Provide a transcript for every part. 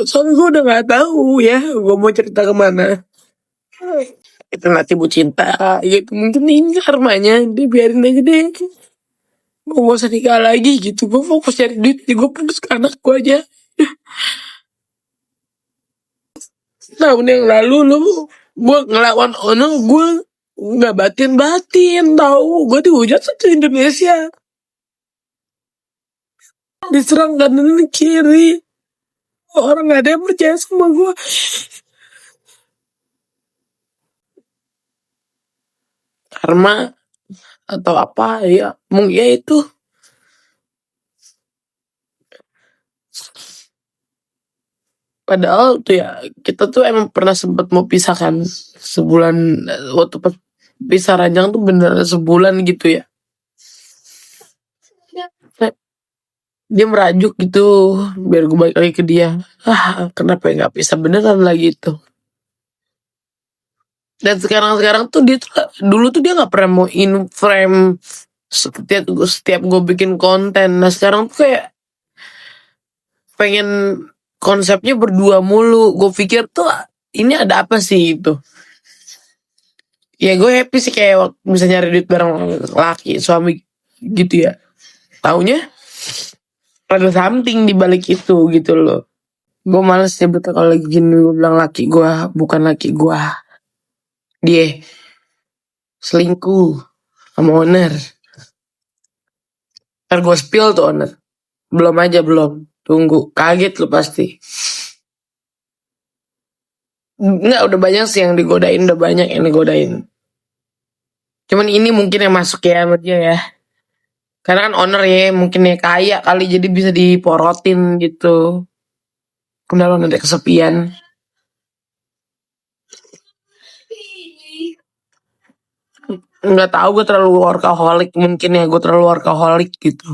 Soalnya gue udah gak tahu ya gue mau cerita kemana. Itu nanti bu cinta gitu, mungkin ini karmanya, dia biarin aja deh. Gue gak usah nikah lagi gitu, gue fokus cari duit, gue fokus ke anak gue aja. Tahun yang lalu lu, gue ngelawan ono, gue nggak batin tahu, gue dihujat satu Indonesia, diserang kanan kiri, orang gak ada yang percaya sama gue. Karma atau apa ya, mungkin ya itu. Padahal tuh ya, kita tuh emang pernah sempat mau pisah kan, sebulan, waktu pas pisah ranjang tuh bener sebulan gitu ya. Kayak dia merajuk gitu biar gue balik lagi ke dia. Kenapa ya nggak bisa beneran lagi itu. Dan sekarang tuh dia tuh, dulu tuh dia nggak pernah mau in frame setiap gue bikin konten. Nah sekarang tuh kayak pengen konsepnya berdua mulu. Gue pikir tuh ini ada apa sih itu. Ya gue happy sih kayak bisa nyari duit bareng laki suami gitu ya. Taunya ada something di balik itu gitu loh. Gue males ya betul kalau lagi gini gue bilang laki gue, bukan laki gue. Dia selingkuh sama owner. Ntar gue spill tuh owner. Belum aja belum. Tunggu, kaget lu pasti. Enggak, udah banyak sih yang digodain, udah banyak yang digodain. Cuman ini mungkin yang masuk ya sama dia ya. Karena kan owner ya, mungkin ya kaya kali jadi bisa diporotin gitu. Kenapa lo nanti kesepian? Nggak tahu, gue terlalu workaholic mungkin ya, gue terlalu workaholic gitu.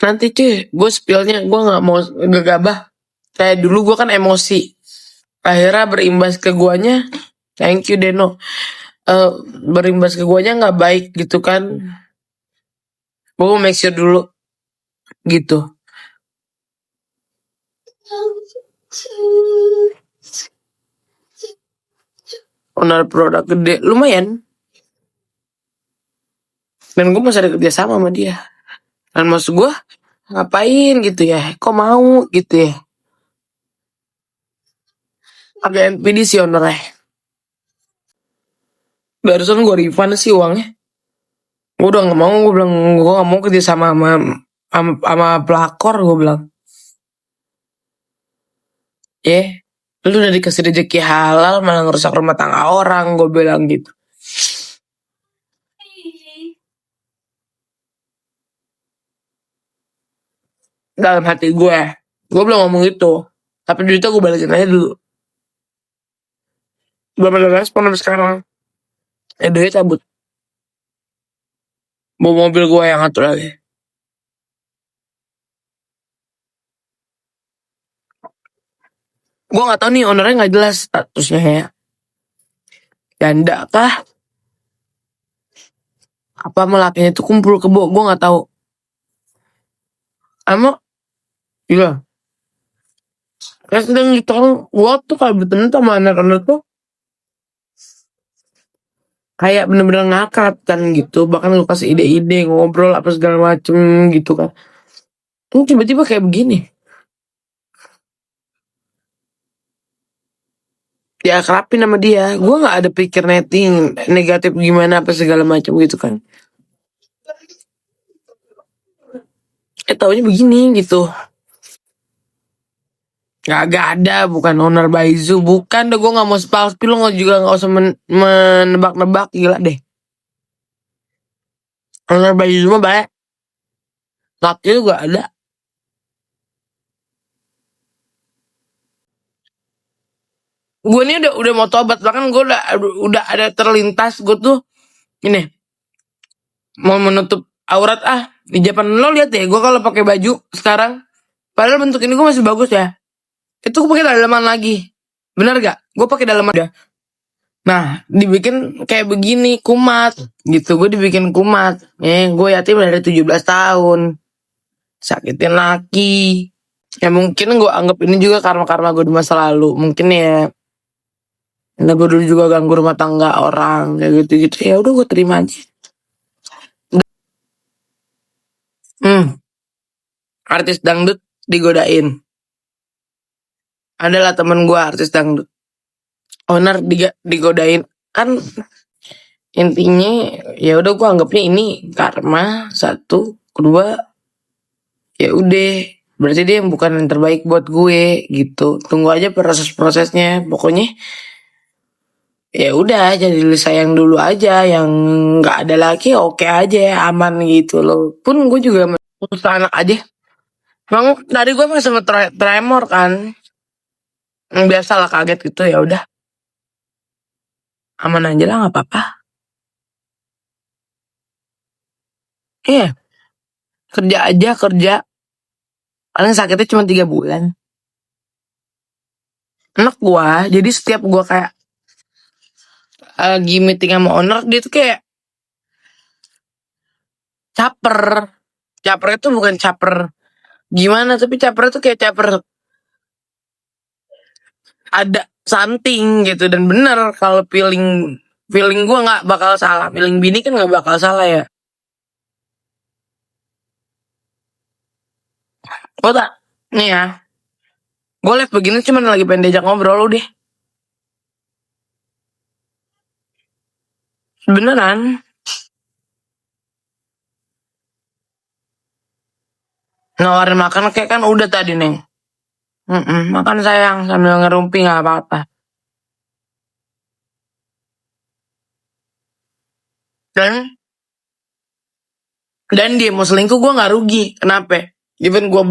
Nanti cuy, gue spillnya gue nggak mau gegabah. Kayak dulu gue kan emosi, akhirnya berimbas ke guanya. Thank you Deno. Berimbas ke guanya nggak baik gitu kan. Gue mau make sure dulu gitu. Owner produk gede lumayan, dan gue masih ada kerja sama sama dia. Dan maksud gue ngapain gitu ya, kok mau gitu ya. Agak NPD sih ownernya. Barusan gue refund sih uangnya. Gue udah gak mau, gue bilang gue gak mau kerja sama sama pelakor, gue bilang. Lu udah dikasih rezeki halal malah ngerusak rumah tangga orang, gue bilang gitu. Dalam hati gue belum ngomong gitu, tapi duitnya gue balikin aja dulu. Belum ada respon sampai sekarang. Duitnya cabut. Bawa mobil gue yang ngatur lagi. Gue nggak tahu nih ownernya, nggak jelas statusnya ya. Janda kah? Apa melakinya itu kumpul kebo? Gue nggak tahu. Emang iya. Kayak sedang ditolong. Gue tuh kalau bertemu sama anak-anak tuh kayak bener-bener ngakak kan gitu. Bahkan lu kasih ide-ide, ngobrol apa segala macem gitu kan. Ini tiba-tiba kayak begini. Ya kerapin sama dia. Gue nggak ada pikir netting negatif gimana apa segala macam gitu kan. Taunya begini gitu. Gak ada, bukan owner Baizu, bukan deh. Gue nggak mau spalpi, lo juga nggak usah menebak-nebak, gila deh. Owner Baizu mah baik, laki juga ada. Gue ini udah mau tobat, bahkan gue udah ada terlintas gue tuh ini mau menutup aurat di Japan. Lo lihat deh, gue kalau pakai baju sekarang, padahal bentuk ini gue masih bagus ya, itu gue pakai dalaman lagi, benar gak? Gue pakai dalaman udah. Nah, dibikin kayak begini, kumat gitu. Gue dibikin kumat. Gue yatim dari 17 tahun. sakitin laki. Ya mungkin gue anggap ini juga karma-karma gue di masa lalu. Mungkin ya, karena gue dulu juga ganggu rumah tangga orang kayak gitu-gitu. Ya udah gue terima aja. Artis dangdut digodain. Adalah temen gue artis dangdut. Owner digodain. Kan intinya ya udah gue anggapnya ini karma satu, kedua ya udah berarti dia bukan yang terbaik buat gue gitu. Tunggu aja proses-prosesnya. Pokoknya ya udah jadi sayang dulu aja, yang nggak ada lagi oke aja, aman gitu loh. Pun gue juga urus anak aja. Emang tadi gue masih sempet tremor kan, biasa lah kaget gitu, ya udah aman aja lah nggak apa-apa. Iya, kerja aja kerja, paling sakitnya cuma 3 bulan. Enak gua, jadi setiap gua kayak lagi meeting sama owner, dia tuh kayak caper. Caper itu bukan caper gimana, tapi caper itu kayak caper ada something gitu. Dan bener kalau feeling feeling gue nggak bakal salah, feeling bini kan nggak bakal salah ya. Gue tak nih ya, gue live begini cuman lagi pengen diajak ngobrol lu deh, beneran. Nawarin makan kayak kan udah tadi neng. Makan sayang sambil ngerumpi nggak apa-apa. Dan dia mau selingkuh gue nggak rugi. Kenapa? Even gue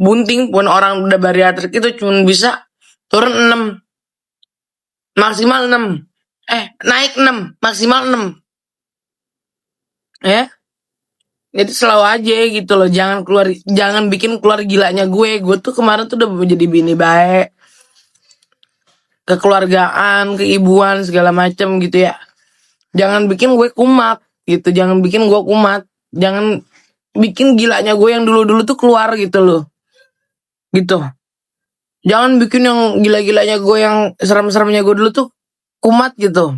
bunting pun, orang udah bariatrik itu cuma bisa turun 6, maksimal 6. Naik 6, maksimal 6. Ya. Jadi selalu aja gitu loh, jangan bikin keluar gilanya gue. Gue tuh kemarin tuh udah jadi bini baik, kekeluargaan, keibuan segala macem gitu ya. Jangan bikin gue kumat gitu, jangan bikin gue kumat, jangan bikin gilanya gue yang dulu-dulu tuh keluar gitu loh. Gitu. Jangan bikin yang gila-gilanya gue, yang serem-seremnya gue dulu tuh kumat gitu.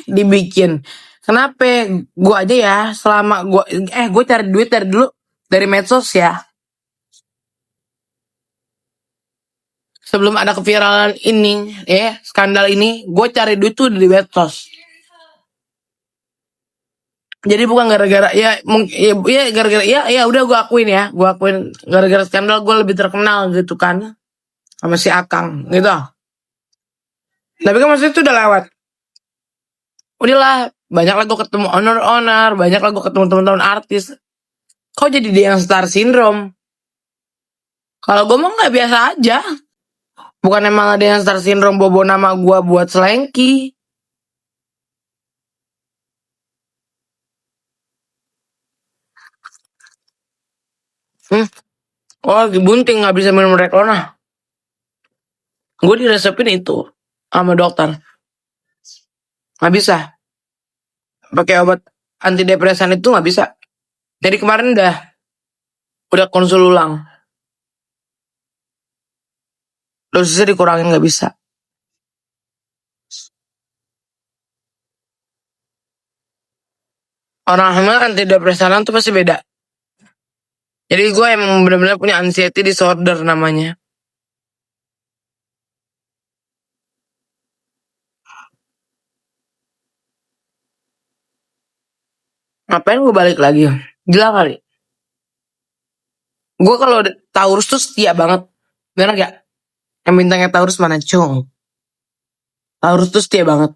Dibikin. Kenapa? Gue aja ya, selama gue cari duit dari dulu dari medsos ya. Sebelum ada keviralan ini, ya, skandal ini, gue cari duit tuh di medsos. Jadi bukan gara-gara ya, ya gara-gara ya udah gue akuin gara-gara skandal gue lebih terkenal gitu kan sama si Akang gitu. Tapi kan maksudnya itu udah lewat. Udahlah, banyak lah gue ketemu owner, banyak lah gue ketemu teman-teman artis. Kok jadi dia yang star syndrome? Kalau gue mah nggak, biasa aja. Bukan emang ada yang star syndrome bobo nama gue buat selengki. Oh, lagi bunting nggak bisa minum Reklona. Gue diresepin itu sama dokter. Nggak bisa. Pakai obat antidepresan itu nggak bisa. Jadi kemarin udah konsul ulang. Dosisnya dikurangin, nggak bisa. Orang hamil antidepresan tuh pasti beda. Jadi gue emang benar-benar punya anxiety disorder namanya. Ngapain gue balik lagi? Gila kali. Gue kalau Taurus tuh setia banget. Bener gak? Yang bintangnya Taurus mana? Cung. Taurus tuh setia banget.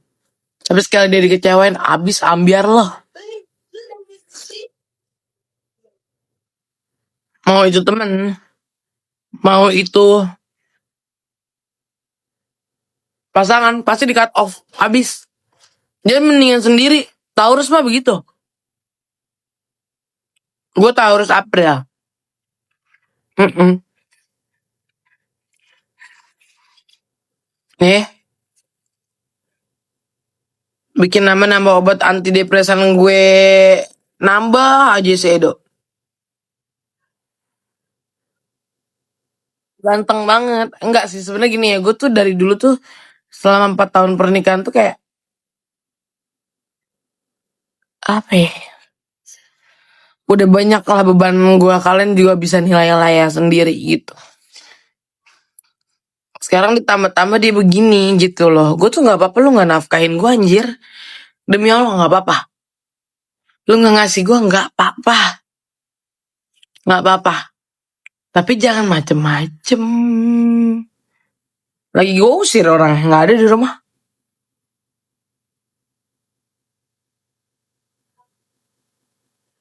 Tapi sekali dia dikecewain, abis ambiar loh. Mau itu temen, mau itu pasangan, pasti di cut off. Abis. Dia mendingan sendiri. Taurus mah begitu. Gue Taurus April. Nih, bikin nambah obat antidepresan gue, nambah aja si Edo. Ganteng banget. Enggak sih, sebenarnya gini ya, gue tuh dari dulu tuh selama 4 tahun pernikahan tuh kayak apa ya? Udah banyak lah beban gue, kalian juga bisa nilai ya sendiri gitu. Sekarang ditambah-tambah dia begini gitu loh. Gue tuh nggak apa-apa lu nggak nafkahin gue anjir. Demi Allah nggak apa-apa. Lu nggak ngasih gue nggak apa-apa, nggak apa-apa. Tapi jangan macem-macem. Lagi gue usir orang nggak ada di rumah.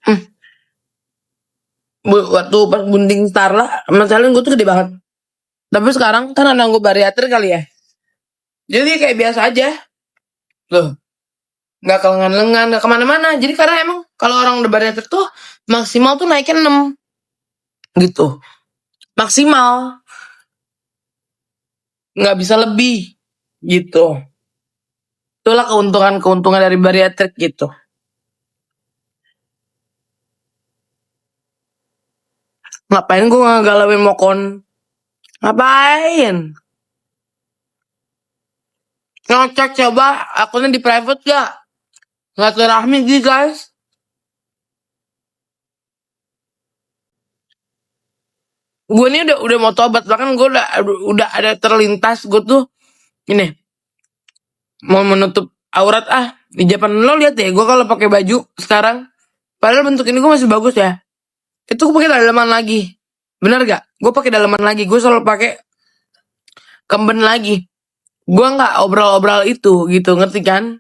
Hmm. Waktu pas bunting Starla, masalahnya gue tuh gede banget. Tapi sekarang kan anak gue bariater kali ya. Jadi kayak biasa aja. Loh, nggak kelengan-lengan, nggak kemana-mana. Jadi karena emang kalau orang udah bariater tuh maksimal tuh naiknya 6 gitu. Maksimal, nggak bisa lebih gitu. Itulah keuntungan-keuntungan dari bariater gitu. Ngapain gue ngegalauin mokon? Ngapain? Ngecek coba akunnya di private gak? Nggak terahmi gitu guys. Gue ini udah mau tobat, bahkan gue udah ada terlintas gue tuh ini mau menutup aurat di Japan. Lo lihat deh gue kalau pakai baju sekarang, padahal bentuk ini gue masih bagus ya, itu gue pakai dalaman lagi. Bener gak? Gue pakai dalaman lagi, gue selalu pakai kemben lagi. Gue nggak obral-obral itu gitu, ngerti kan?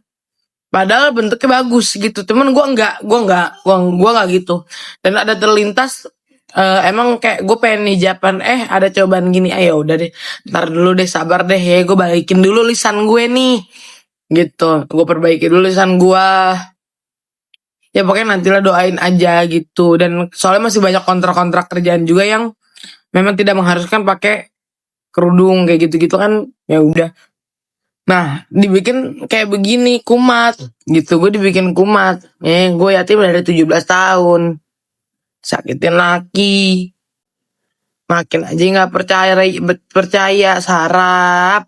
Padahal bentuknya bagus gitu, temen gue nggak gitu. Dan ada terlintas, emang kayak gue pengen hijaban, ada cobaan gini, ayo udah deh, ntar dulu deh, sabar deh ya, gue balikin dulu lisan gue nih, gitu, gue perbaiki dulu lisan gue. Ya pokoknya nantilah doain aja gitu. Dan soalnya masih banyak kontrak-kontrak kerjaan juga yang memang tidak mengharuskan pakai kerudung kayak gitu-gitu kan, ya udah. Nah, dibikin kayak begini, kumat. Gitu, gue dibikin kumat. Gue yatim dari 17 tahun. Sakitin laki. Makin aja nggak percaya, percaya, sarap.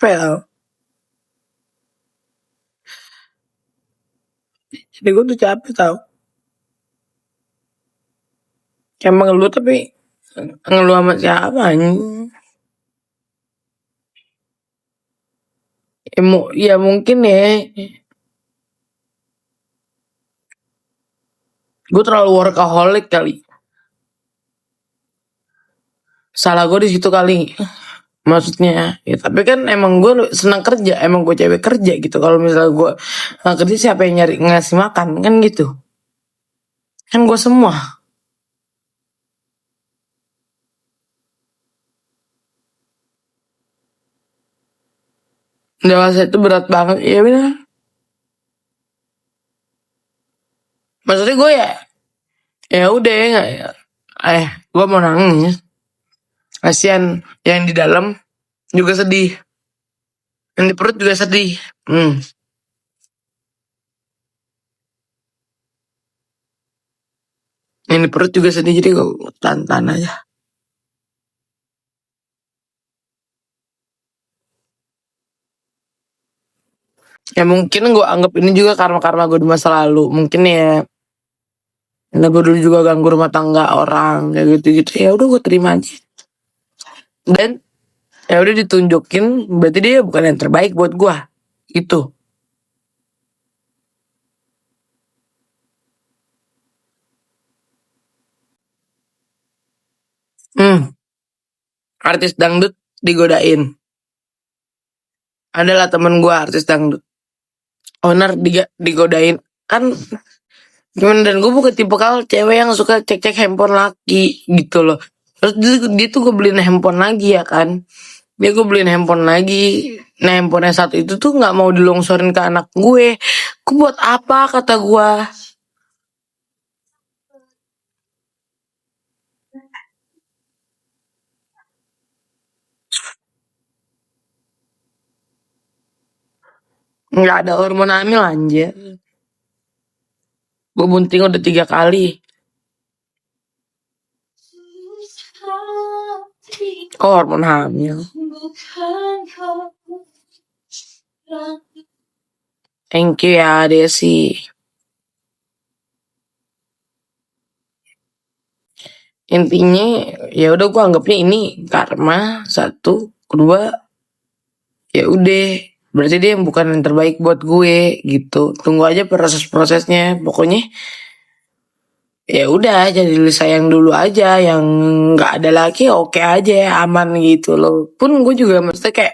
Pel. Jadi gue tuh capek tau. Kayak mengeluh tapi ngeluh sama siapa anjing. Ya mungkin ya. Gue terlalu workaholic kali. Salah gue di situ kali. Maksudnya ya, tapi kan emang gue senang kerja, emang gue cewek kerja gitu. Kalau misalnya gue kerja, siapa yang nyari ngasih makan kan gitu, kan gue semua. Dewasa itu berat banget ya benar. Maksudnya gue ya udah ya, gue mau nangis, kasihan yang di dalam juga sedih, yang di perut juga sedih. Yang di perut juga sedih, jadi gue tahan aja. Ya mungkin gue anggap ini juga karma gue di masa lalu. Mungkin ya, karena gue dulu juga ganggu rumah tangga orang kayak gitu-gitu. Ya udah gue terima aja. Dan ya udah ditunjukin, berarti dia bukan yang terbaik buat gue. Itu. Artis dangdut digodain. Adalah temen gue artis dangdut. Owner digodain. Kan gimana, dan gue bukan tipe kal cewek yang suka cek-cek handphone laki gitu loh. Terus dia tuh gue beliin handphone lagi ya kan. Dia gue beliin handphone lagi. Nah handphone yang satu itu tuh gak mau dilongsorin ke anak gue. Gue buat apa kata gue. Gak ada hormon hamil anjir. Gue bunting udah 3 kali. Oh, hormon hamil. Thank you ya Desi. Intinya ya udah gue anggapnya ini karma satu, kedua ya udah berarti dia yang bukan yang terbaik buat gue gitu. Tunggu aja proses-prosesnya. Pokoknya ya udah jadi lu sayang dulu aja, yang nggak ada lagi oke aja, aman gitu loh. Pun gue juga mesti kayak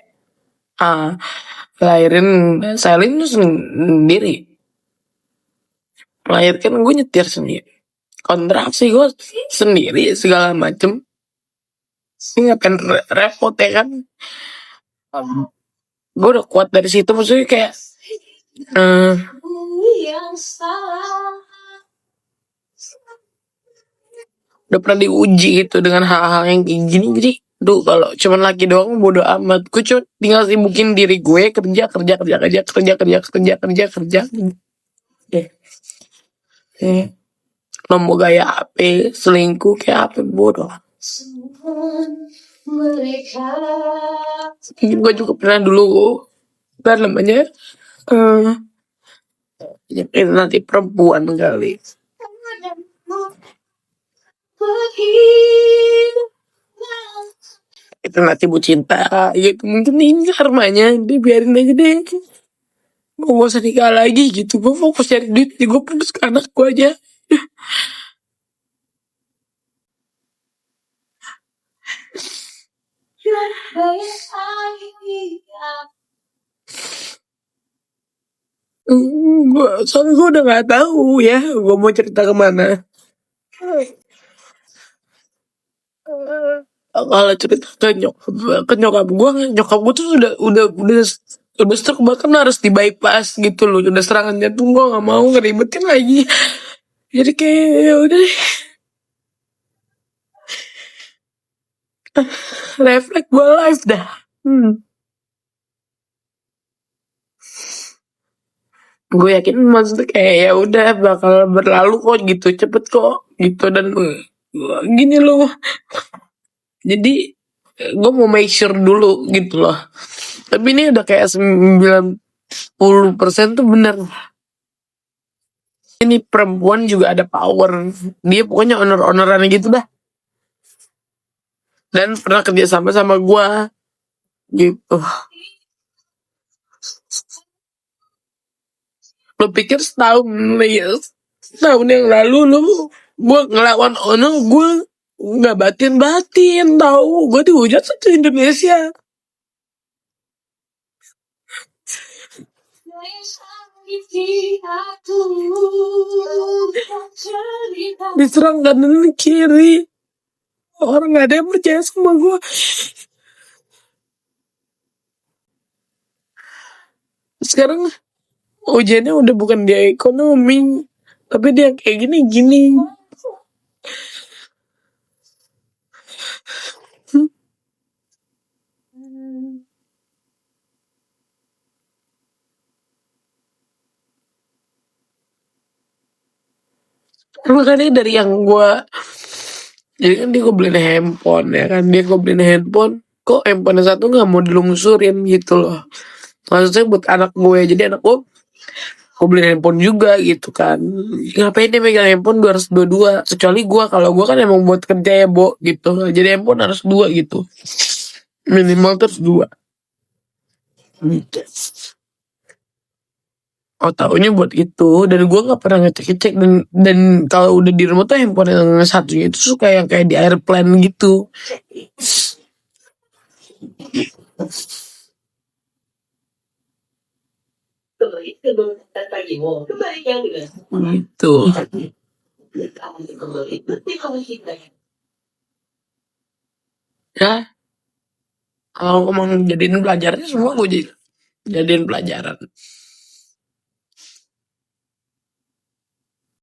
ah lahirin Selin tuh sendiri, melahirkan gue nyetir sendiri, kontraksi gue sendiri segala macem. Ini ngapain repot ya kan. Gue udah kuat dari situ, maksudnya kayak eh, udah pernah diuji gitu dengan hal-hal yang kayak gini. Jadi kalau cuman laki doang bodo amat, gue cuma tinggal sibukin diri gue, kerja kerja kerja kerja kerja kerja kerja kerja kerja deh. Lo mau gaya apa, selingkuh kayak apa, bodoh. Gue juga pernah dulu kan namanya nanti perempuan kali itu nanti bu cinta gitu, mungkin ini karmanya, dia biarin aja deh, gue gak usah nikah lagi gitu, gue fokus cari duit, gue fokus ke anak gue aja. Soalnya gue udah gak tahu ya gue mau cerita kemana. Kalau cerita ke nyokap gue tuh udah stroke, bahkan harus di bypass gitu loh, udah serangan jantung, gue nggak mau ngeribetin lagi. Jadi kayak ya udah deh, refleks gue live dah. Gue yakin maksudnya kayak ya udah bakal berlalu kok gitu, cepet kok gitu. Dan gini loh, jadi gue mau make sure dulu gitu loh. Tapi ini udah kayak 90% tuh bener. Ini perempuan juga ada power. Dia pokoknya owner-owneran gitu dah. Dan pernah kerja sama gue gitu. Lo pikir setahun yang lalu lo gue ngelawan owner, gue nggak batin tahu, gue dihujat satu Indonesia. Diserang kanan kiri, orang gak ada yang percaya sama gue. Sekarang ujiannya udah bukan dia ekonomi, tapi dia kayak gini. Makanya dari yang gue, jadi kan dia gue beliin handphone ya kan, kok handphone satu nggak mau dilungsurin gitu loh, maksudnya buat anak gue. Jadi anak gue beliin handphone juga gitu kan, ngapain dia megang handphone 222, kecuali gue, kalau gue kan emang buat kerja ya gitu, jadi handphone harus 2 gitu, minimal terus 2 gitu. Oh taunya buat itu, dan gue nggak pernah ngecek dan kalau udah di rumah tuh handphone yang satunya itu suka yang kayak di airplane gitu. Gitu. Ya, kalau ngomong jadiin pelajaran semua gue jadiin pelajaran.